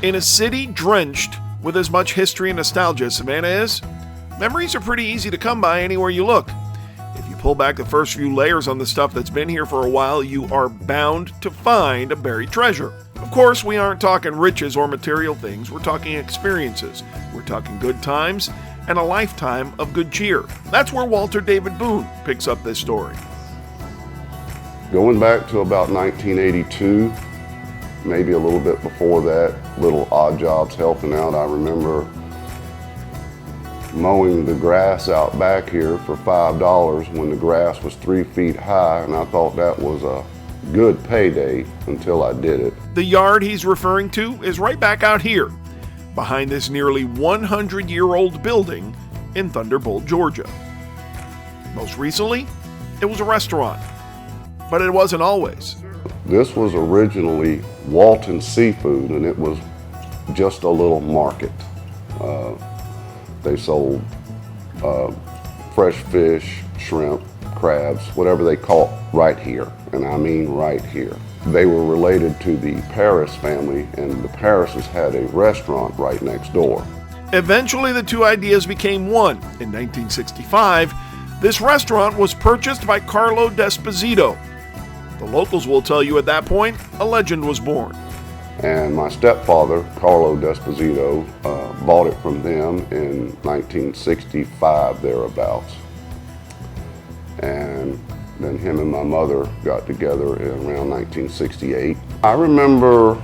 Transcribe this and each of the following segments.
In a city drenched with as much history and nostalgia as Savannah is, memories are pretty easy to come by anywhere you look. If you pull back the first few layers on the stuff that's been here for a while, you are bound to find a buried treasure. Of course, we aren't talking riches or material things, we're talking experiences. We're talking good times and a lifetime of good cheer. That's where Walter David Boone picks up this story. Going back to about 1982, maybe a little bit before that, little odd jobs helping out. I remember mowing the grass out back here for $5 when the grass was 3 feet high, and I thought that was a good payday until I did it. The yard he's referring to is right back out here, behind this nearly 100-year-old building in Thunderbolt, Georgia. Most recently, it was a restaurant, but it wasn't always. This was originally Walton Seafood, and it was just a little market. They sold fresh fish, shrimp, crabs, whatever they caught right here, and I mean right here. They were related to the Paris family, and the Parises had a restaurant right next door. Eventually, the two ideas became one. In 1965, this restaurant was purchased by Carlo Desposito. The locals will tell you at that point, a legend was born. And my stepfather, Carlo Desposito, bought it from them in 1965, thereabouts. And then him and my mother got together in around 1968. I remember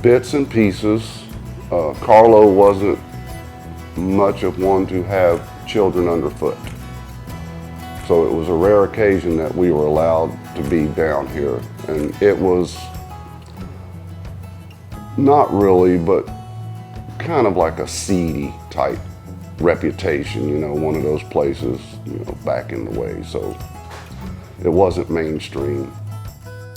bits and pieces. Carlo wasn't much of one to have children underfoot. So it was a rare occasion that we were allowed to be down here. And it was not really, but kind of like a seedy type reputation, you know, one of those places, you know, back in the way. So it wasn't mainstream.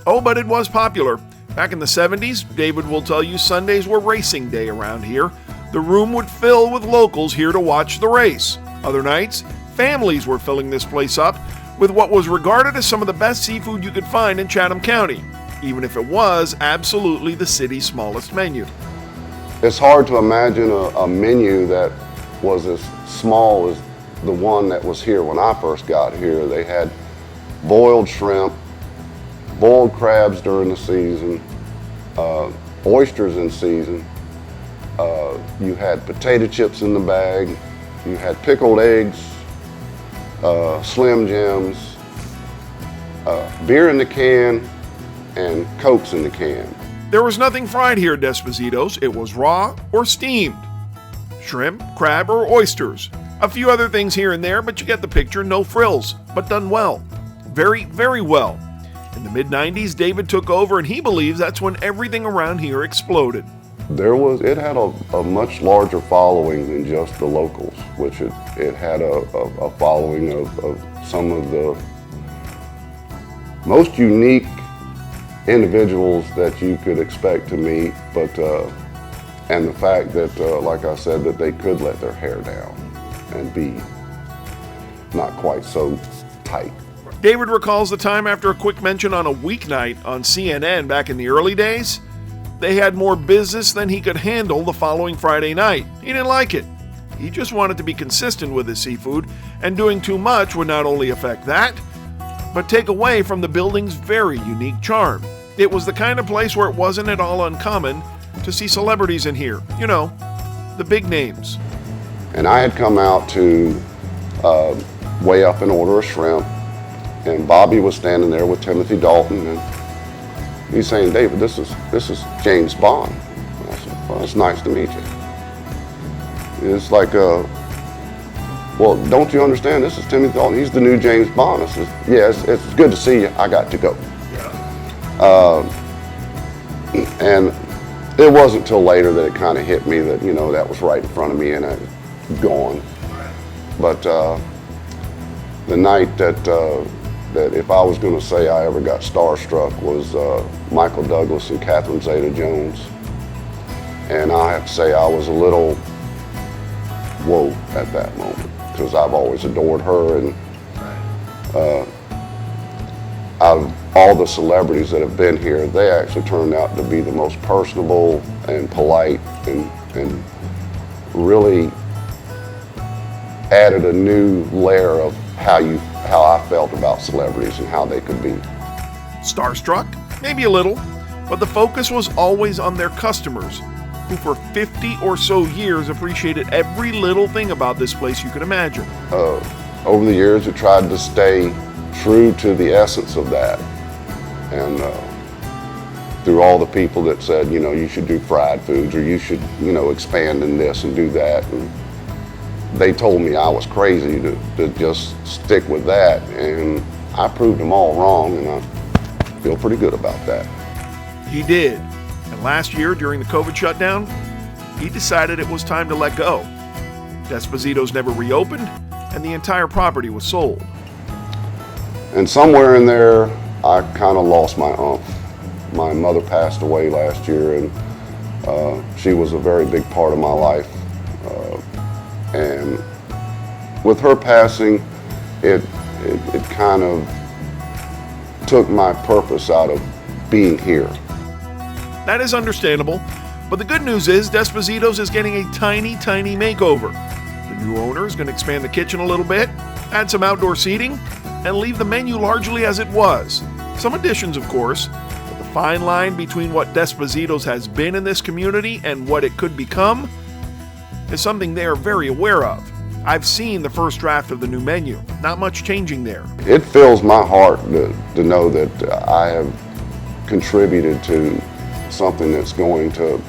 Oh, but it was popular. Back in the 70s, David will tell you Sundays were racing day around here. The room would fill with locals here to watch the race. Other nights, families were filling this place up with what was regarded as some of the best seafood you could find in Chatham County, even if it was absolutely the city's smallest menu. It's hard to imagine a menu that was as small as the one that was here when I first got here. They had boiled shrimp, boiled crabs during the season, oysters in season. You had potato chips in the bag. You had pickled eggs, Slim Jims, beer in the can, and Cokes in the can. There was nothing fried here at Desposito's. It was raw or steamed. Shrimp, crab, or oysters. A few other things here and there, but you get the picture. No frills, but done well. Very, very well. In the mid-90s, David took over, and he believes that's when everything around here exploded. It had a much larger following than just the locals, which it had a following of some of the most unique individuals that you could expect to meet, but and the fact that, like I said, that they could let their hair down and be not quite so tight. David recalls the time after a quick mention on a weeknight on CNN back in the early days. They had more business than he could handle the following Friday night. He didn't like it. He just wanted to be consistent with his seafood, and doing too much would not only affect that, but take away from the building's very unique charm. It was the kind of place where it wasn't at all uncommon to see celebrities in here. You know, the big names. And I had come out to weigh up and order a shrimp, and Bobby was standing there with Timothy Dalton, and he's saying, "David, this is James Bond." And I said, "Well, it's nice to meet you." It's like, "Well, don't you understand? This is Timothy Dalton. He's the new James Bond." I said, "Yeah, it's good to see you. I got to go." And it wasn't till later that it kind of hit me that, you know, that was right in front of me and I was gone. But the night that if I was going to say I ever got starstruck was Michael Douglas and Catherine Zeta-Jones. And I have to say I was a little whoa at that moment, because I've always adored her, and all the celebrities that have been here, they actually turned out to be the most personable and polite, and really added a new layer of how I felt about celebrities and how they could be. Starstruck? Maybe a little, but the focus was always on their customers, who for 50 or so years appreciated every little thing about this place you could imagine. Over the years, we tried to stay true to the essence of that. And through all the people that said, you should do fried foods, or you should, expand in this and do that. And they told me I was crazy to just stick with that. And I proved them all wrong, and I feel pretty good about that. He did. And last year, during the COVID shutdown, he decided it was time to let go. Desposito's never reopened, and the entire property was sold. And somewhere in there, I kind of lost my umph. My mother passed away last year, and she was a very big part of my life. And with her passing, it kind of took my purpose out of being here. That is understandable, but the good news is Desposito's is getting a tiny, tiny makeover. The new owner is going to expand the kitchen a little bit, add some outdoor seating, and leave the menu largely as it was. Some additions, of course, but the fine line between what Desposito's has been in this community and what it could become is something they are very aware of. I've seen the first draft of the new menu. Not much changing there. It fills my heart to know that I have contributed to something that's going to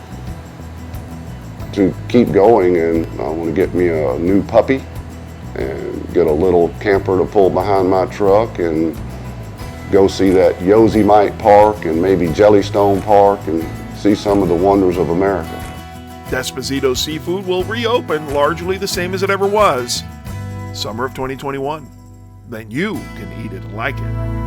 keep going, and I want to get me a new puppy and get a little camper to pull behind my truck and go see that Yosemite Park and maybe Jellystone Park and see some of the wonders of America. Desposito Seafood will reopen largely the same as it ever was, summer of 2021. Then you can eat it and like it.